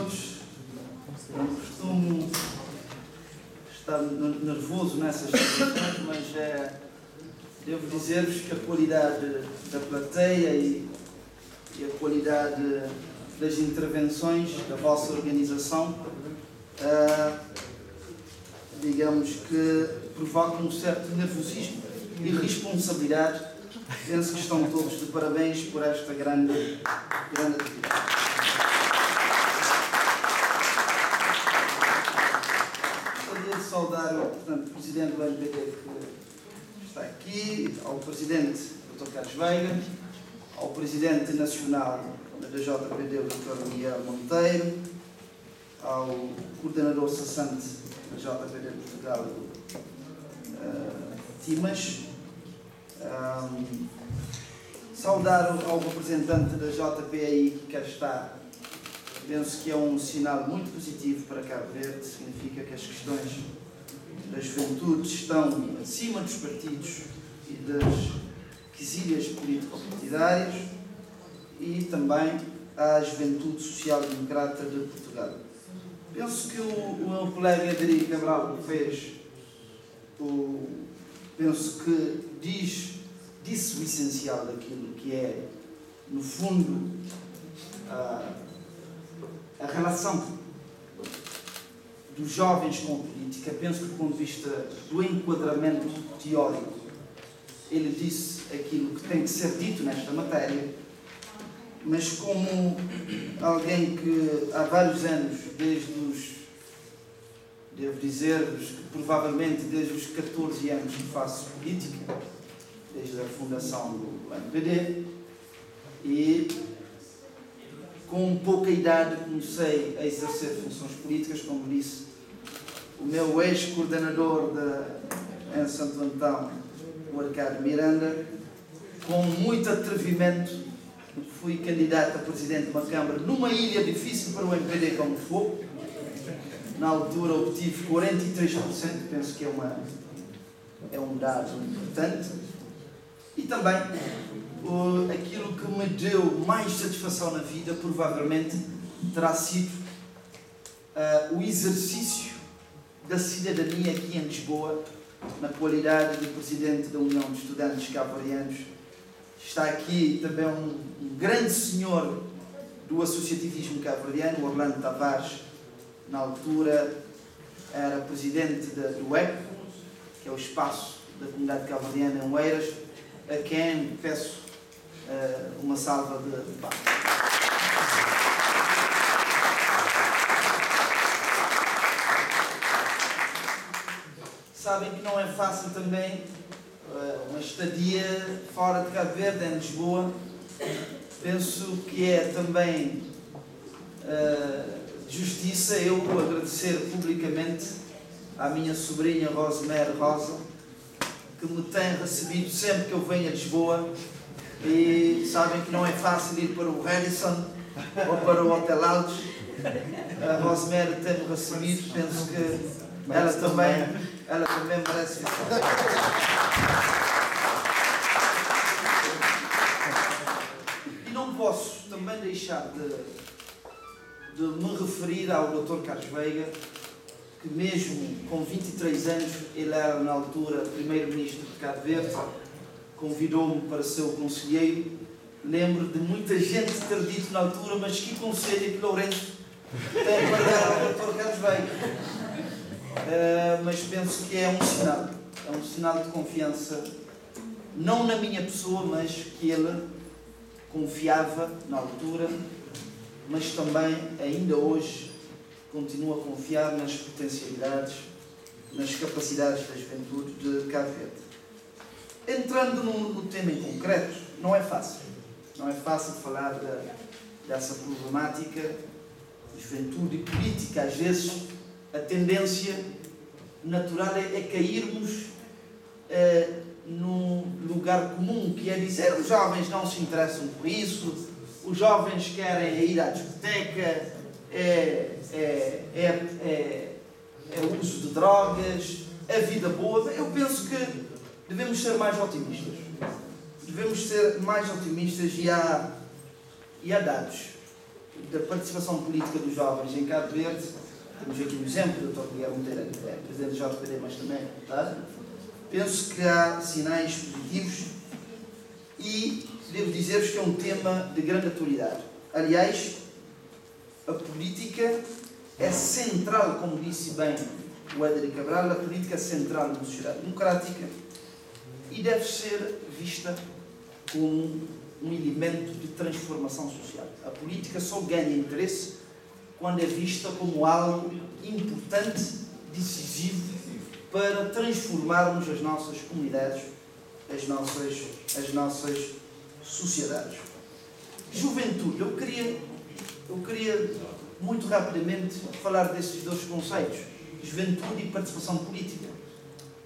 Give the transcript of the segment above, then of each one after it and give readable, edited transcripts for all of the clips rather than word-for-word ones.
todos. Não costumo estar nervoso nessas situações, mas devo dizer-vos que a qualidade da plateia e a qualidade das intervenções da vossa organização, digamos que provocam um certo nervosismo e responsabilidade. Penso que estão todos de parabéns por esta grande atividade. Gostaria de saudar portanto, o Presidente do NPD que está aqui, ao Presidente Dr. Carlos Veiga, ao Presidente Nacional da JPD, o Dr. Miguel Monteiro, ao Coordenador cessante da JPD de Portugal, Timas, saudar ao representante da JPI que cá está. Penso que é um sinal muito positivo para Cabo Verde, significa que as questões da juventude estão acima dos partidos e das quesilhas político-partidárias, e também à juventude social-democrata de Portugal. Penso que o meu colega Adri Cabral fez, penso que disse o essencial daquilo que é, no fundo, a relação dos jovens com a política. Penso que, do ponto de vista do enquadramento teórico, ele disse aquilo que tem que ser dito nesta matéria, mas como alguém que há vários anos, devo dizer-vos que provavelmente desde os 14 anos que faço política, desde a fundação do NPD, e com pouca idade comecei a exercer funções políticas, como disse o meu ex-coordenador em Santo Antão, o Arcádio Miranda. Com muito atrevimento fui candidato a presidente de uma Câmara numa ilha difícil para o NPD como foi. Na altura obtive 43%, penso que é um dado importante. E também aquilo que me deu mais satisfação na vida provavelmente terá sido o exercício da cidadania aqui em Lisboa, na qualidade de presidente da União de Estudantes Cabo-Verdianos. Está aqui também um grande senhor do associativismo cabo-verdiano, Orlando Tavares. Na altura era presidente do ECO, que é o espaço da comunidade cabo-verdiana em Oeiras, a quem peço uma salva de palmas. Sabem que não é fácil também uma estadia fora de Cabo Verde, em Lisboa. Penso que é também justiça eu agradecer publicamente à minha sobrinha Rosemary Rosa, que me tem recebido sempre que eu venho a Lisboa, e sabem que não é fácil ir para o Radisson ou para o Hotel Altos. A Rosemary tem-me recebido, penso que ela também merece isso. E não posso também deixar de me referir ao Dr. Carlos Veiga, que mesmo com 23 anos, ele era na altura primeiro-ministro de Cabo Verde, convidou-me para ser o conselheiro. Lembro de muita gente ter dito na altura, mas que conselho que Lourenço tem para dar ao Dr. Carlos Veiga. Mas penso que é um sinal de confiança, não na minha pessoa, mas que ele confiava na altura, mas também, ainda hoje, continua a confiar nas potencialidades, nas capacidades da juventude de Cabo Verde. Entrando no tema em concreto, não é fácil de falar dessa problemática de juventude e política. Às vezes a tendência natural é cairmos num lugar comum, que é dizer os jovens não se interessam por isso, os jovens querem ir à discoteca, o uso de drogas, a vida boa. Eu penso que devemos ser mais otimistas. E há dados. da participação política dos jovens em Cabo Verde, temos aqui um exemplo, o Dr. Guilherme Monteiro é presidente do JPD, mas também é deputado. Penso que há sinais positivos e devo dizer-vos que é um tema de grande atualidade. Aliás, a política é central, como disse bem o Éder Cabral, a política é central numa sociedade democrática e deve ser vista como um elemento de transformação social. A política só ganha interesse quando é vista como algo importante, decisivo, para transformarmos as nossas comunidades, as nossas sociedades. Juventude. Eu queria muito rapidamente falar desses dois conceitos, juventude e participação política,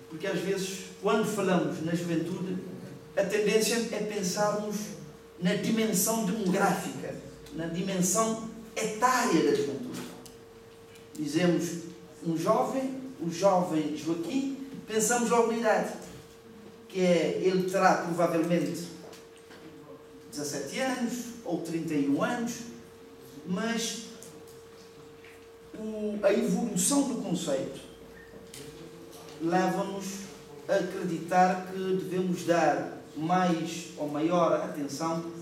porque às vezes, quando falamos na juventude, a tendência é pensarmos na dimensão demográfica, na dimensão etária da juventude. Dizemos um jovem, o jovem Joaquim, pensamos logo na idade, que é, ele terá provavelmente 17 anos ou 31 anos, mas a evolução do conceito leva-nos a acreditar que devemos dar mais ou maior atenção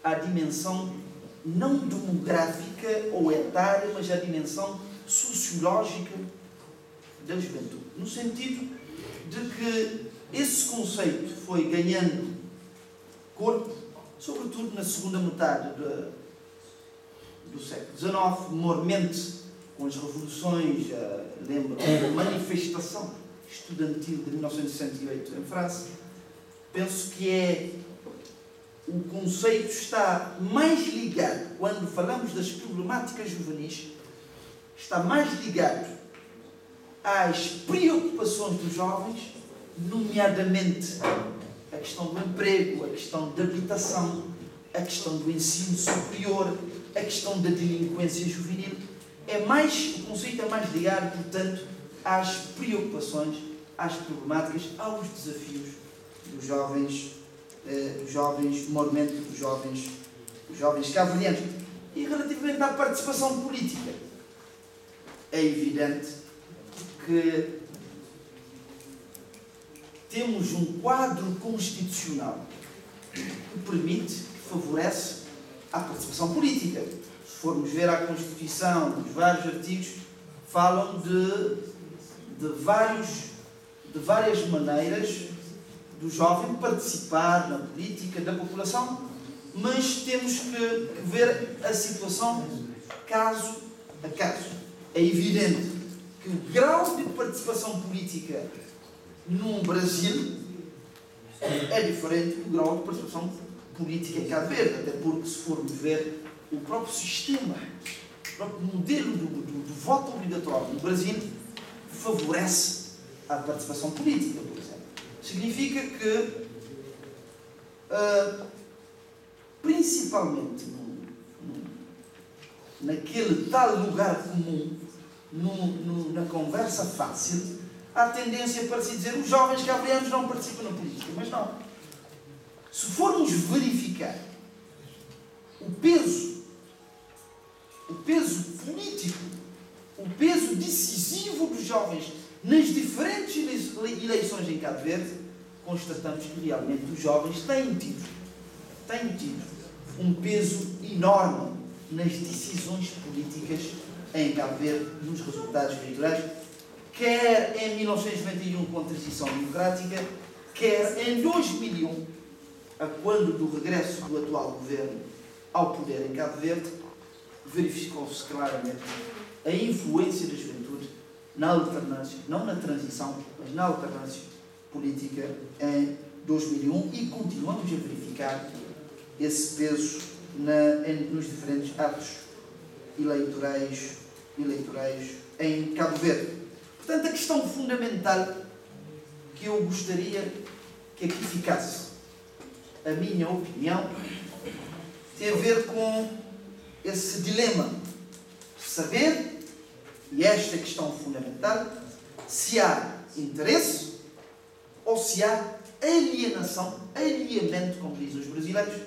à dimensão não demográfica ou etária, mas à dimensão sociológica da juventude. No sentido de que esse conceito foi ganhando corpo, sobretudo na segunda metade do século XIX, mormente com as revoluções, lembro da manifestação estudantil de 1968 em França. Penso que o conceito está mais ligado, quando falamos das problemáticas juvenis, está mais ligado às preocupações dos jovens, nomeadamente a questão do emprego, a questão da habitação, a questão do ensino superior, a questão da delinquência juvenil. O conceito é mais ligado, portanto, às preocupações, às problemáticas, aos desafios dos jovens, mormente dos jovens cabo-verdianos. E relativamente à participação política, é evidente que temos um quadro constitucional que permite, que favorece a participação política. Se formos ver a Constituição, os vários artigos falam de várias maneiras do jovem participar na política, da população, mas temos que ver a situação caso a caso. É evidente que o grau de participação política no Brasil é diferente do grau de participação política em Cabo Verde, até porque, se formos ver o próprio sistema, o próprio modelo do voto obrigatório no Brasil, favorece a participação política, por exemplo. Significa que, principalmente naquele tal lugar comum, na conversa fácil, há tendência para se dizer os jovens cabo-verdianos não participam na política, mas não. Se formos verificar o peso político, o peso decisivo dos jovens nas diferentes eleições em Cabo Verde, constatamos que realmente os jovens têm tido um peso enorme nas decisões políticas em Cabo Verde, nos resultados eleitorais, quer em 1991 com a transição democrática, quer em 2001, a quando do regresso do atual governo ao poder em Cabo Verde, verificou-se claramente a influência da juventude na alternância, não na transição, mas na alternância política em 2001, e continuamos a verificar esse peso nos diferentes atos eleitorais em Cabo Verde. Portanto, a questão fundamental que eu gostaria que aqui ficasse, a minha opinião, tem a ver com esse dilema. Saber, e esta é a questão fundamental, se há interesse ou se há alienação, alinhamento, como dizem os brasileiros,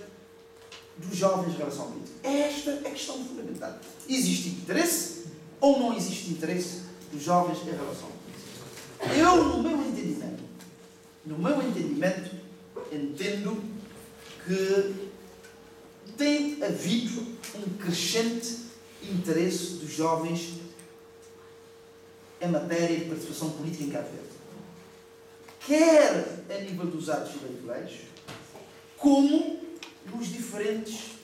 dos jovens em relação à política. Esta é a questão fundamental. Existe interesse ou não existe interesse dos jovens em relação à política? Eu, no meu entendimento, entendo que tem havido um crescente interesse dos jovens em matéria de participação política em Cabo Verde. Quer a nível dos atos eleitorais, como nos diferentes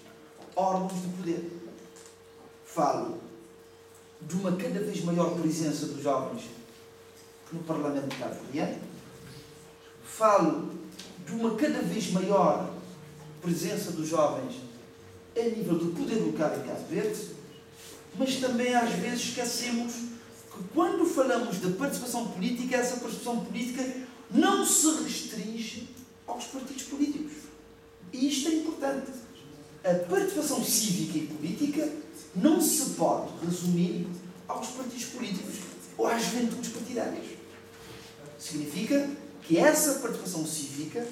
órgãos de poder. Falo de uma cada vez maior presença dos jovens no Parlamento cabo-verdiano. Falo de uma cada vez maior presença dos jovens a nível do poder local em Cabo Verde, mas também às vezes esquecemos que quando falamos de participação política, essa participação política não se restringe aos partidos políticos. E isto é importante. A participação cívica e política não se pode resumir aos partidos políticos ou às juventudes partidárias. Significa que essa participação cívica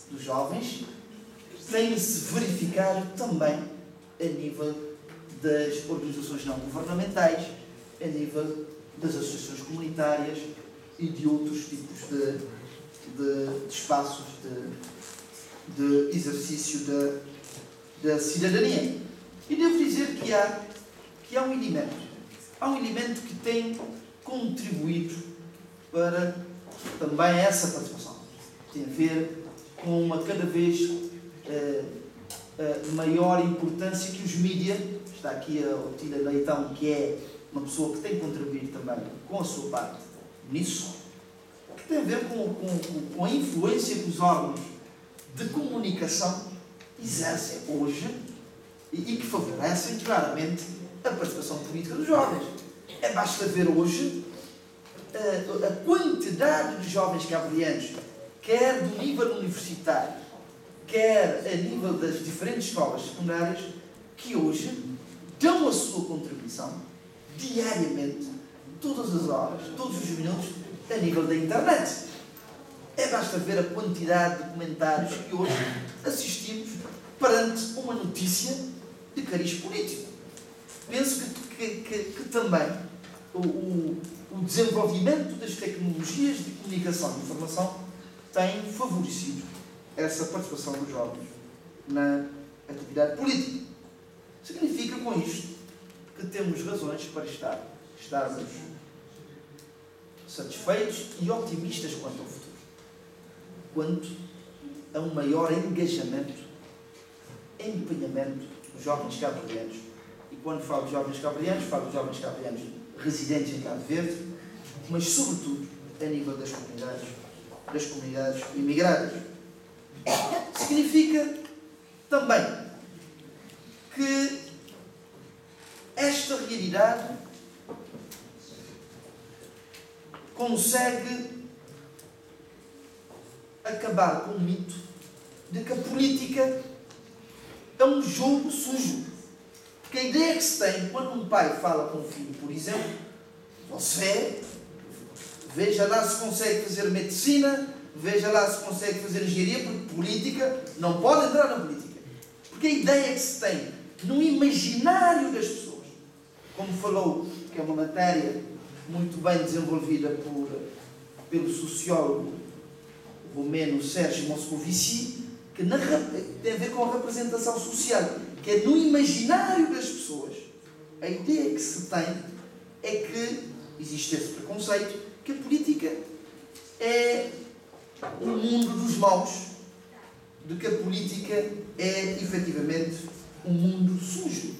dos jovens tem de se verificar também a nível das organizações não governamentais, a nível das associações comunitárias e de outros tipos de espaços de exercício da cidadania. E devo dizer que há um elemento que tem contribuído para também essa participação. Tem a ver com uma cada vez maior importância que os mídias, está aqui a Otília Leitão, que é uma pessoa que tem contribuído também com a sua parte nisso, que tem a ver com a influência que os órgãos de comunicação exercem hoje e que favorecem claramente a participação política dos jovens. Basta ver hoje a quantidade de jovens cabo-verdianos, quer do nível universitário, quer a nível das diferentes escolas secundárias, que hoje dão a sua contribuição diariamente, todas as horas, todos os minutos, a nível da internet. Basta ver a quantidade de comentários que hoje assistimos perante uma notícia de cariz político. Penso que também o desenvolvimento das tecnologias de comunicação e informação tem favorecido essa participação dos jovens na atividade política. Significa com isto que temos razões para estarmos satisfeitos e otimistas quanto ao futuro, quanto a um maior engajamento, empenhamento dos jovens cabo-verdianos. E quando falo de jovens cabo-verdianos, falo de jovens cabo-verdianos residentes em Cabo Verde, mas sobretudo a nível das comunidades imigradas. Significa também que esta realidade consegue acabar com o mito de que a política é um jogo sujo. Porque a ideia que se tem quando um pai fala com o filho, por exemplo, você veja lá se consegue fazer medicina, veja lá se consegue fazer engenharia, porque política não pode entrar na política. Porque a ideia que se tem no imaginário das pessoas, como falou, que é uma matéria muito bem desenvolvida pelo sociólogo romeno Sérgio Moscovici, que tem a ver com a representação social, que é no imaginário das pessoas. A ideia que se tem é que existe esse preconceito, que a política é o mundo dos maus, de que a política é efetivamente um mundo sujo.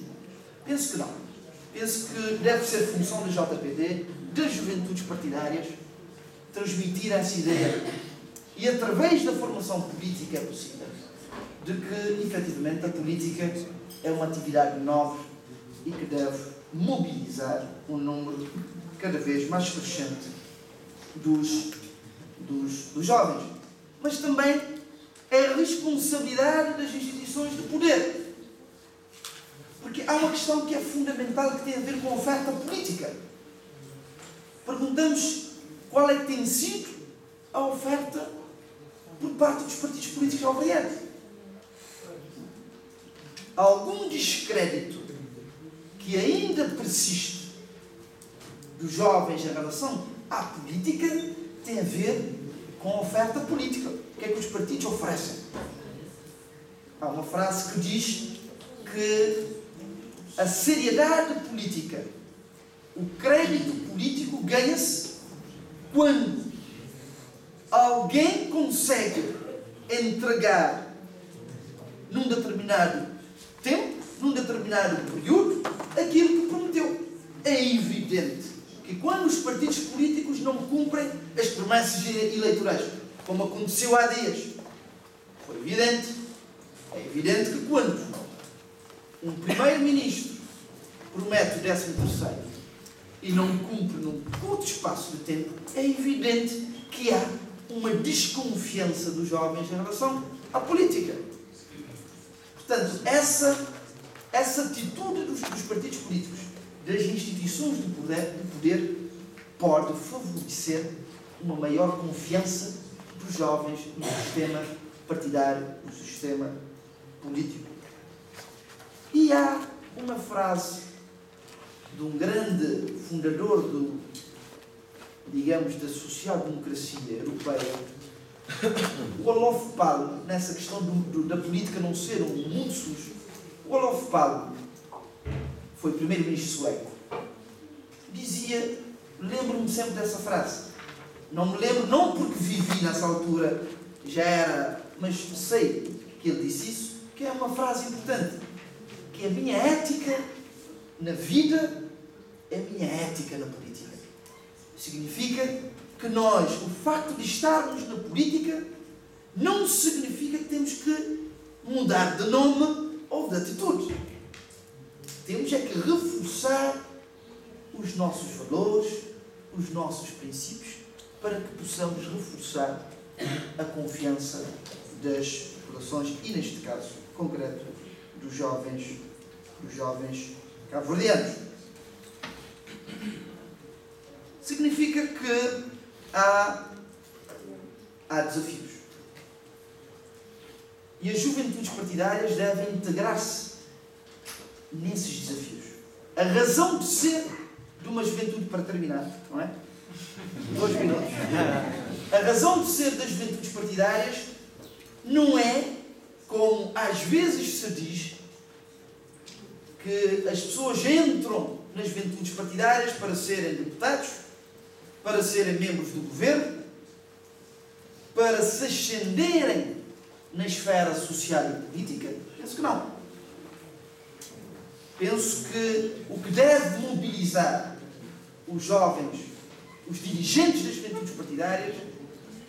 Penso que não. Penso que deve ser função da JPD, das juventudes partidárias, transmitir essa ideia, e através da formação política é possível, de que efetivamente a política é uma atividade nobre e que deve mobilizar um número cada vez mais crescente dos jovens. Mas também é a responsabilidade das instituições de poder. Porque há uma questão que é fundamental, que tem a ver com a oferta política. Perguntamos qual é que tem sido a oferta por parte dos partidos políticos ao variante. algum descrédito que ainda persiste dos jovens em relação à política tem a ver com a oferta política. O que é que os partidos oferecem? Há uma frase que diz que a seriedade política, o crédito político ganha-se quando alguém consegue entregar num determinado tempo, num determinado período, aquilo que prometeu. É evidente que quando os partidos políticos não cumprem as promessas eleitorais, como aconteceu há dias, foi evidente. É evidente que quando um primeiro-ministro promete o 13º e não cumpre num curto espaço de tempo, é evidente que há uma desconfiança dos jovens em relação à política. Portanto, essa atitude dos partidos políticos, das instituições do poder, pode favorecer uma maior confiança dos jovens no sistema partidário, no sistema político. E há uma frase de um grande fundador da social-democracia europeia, o Olof Palme, nessa questão da política não ser um mundo sujo. O Olof Palme foi primeiro-ministro sueco. Dizia, lembro-me sempre dessa frase. Não me lembro, não porque vivi nessa altura, já era, mas sei que ele disse isso, que é uma frase importante, que a minha ética na vida é a minha ética na política. Significa que nós, o facto de estarmos na política, não significa que temos que mudar de nome ou de atitude. Temos é que reforçar os nossos valores, os nossos princípios, para que possamos reforçar a confiança das populações e, neste caso concreto, dos jovens cabo-verdianos. Significa que há desafios. E as juventudes partidárias devem integrar-se nesses desafios. A razão de ser de uma juventude, para terminar, não é? 2 minutos. A razão de ser das juventudes partidárias não é, como às vezes se diz, que as pessoas entram nas juventudes partidárias para serem deputados, para serem membros do governo, para se ascenderem na esfera social e política. Penso que não. Penso que o que deve mobilizar os jovens, os dirigentes das juventudes partidárias,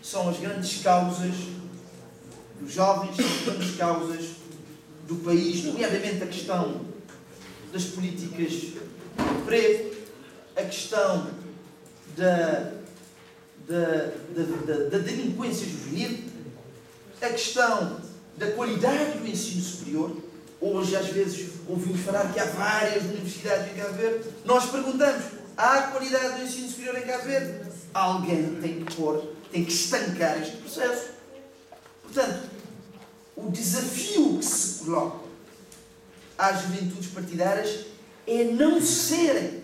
são as grandes causas dos jovens, são as grandes causas do país, nomeadamente a questão das políticas de emprego, a questão da delinquência juvenil, a questão da qualidade do ensino superior. Hoje, às vezes, ouvimos falar que há várias universidades em Cabo Verde. Nós perguntamos, há qualidade do ensino superior em Cabo Verde? Alguém tem que estancar este processo. Portanto, o desafio que se coloca às juventudes partidárias é não serem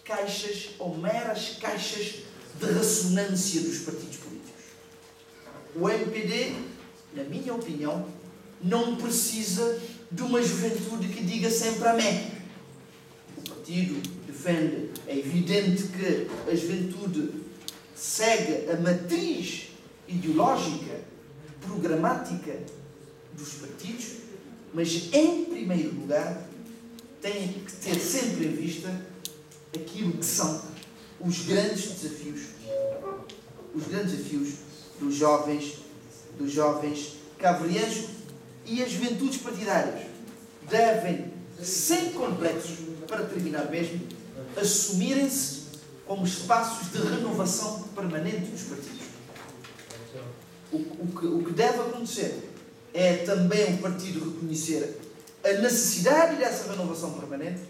caixas ou meras caixas de ressonância dos partidos políticos. O MPD, na minha opinião, não precisa de uma juventude que diga sempre amém. O partido defende, é evidente que a juventude segue a matriz ideológica, programática dos partidos, mas em primeiro lugar tem que ter sempre em vista aquilo que são os grandes desafios dos jovens cabo-verdianos. E as juventudes partidárias devem, sem complexos, para terminar mesmo, assumirem-se como espaços de renovação permanente dos partidos. O que deve acontecer é também o partido reconhecer a necessidade dessa renovação permanente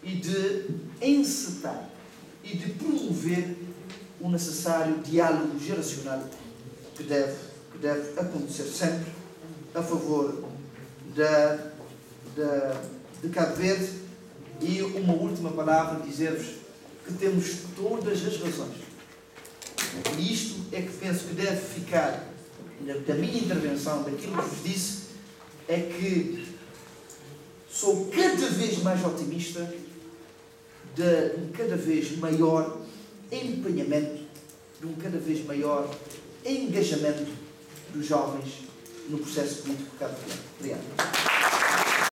e de encetar e de promover o necessário diálogo geracional que deve acontecer sempre a favor de Cabo Verde. E uma última palavra, dizer-vos que temos todas as razões. E isto é que penso que deve ficar da minha intervenção, daquilo que vos disse, é que sou cada vez mais otimista de um cada vez maior empenhamento, de um cada vez maior engajamento dos jovens no processo político cabo-verdiano. Obrigado.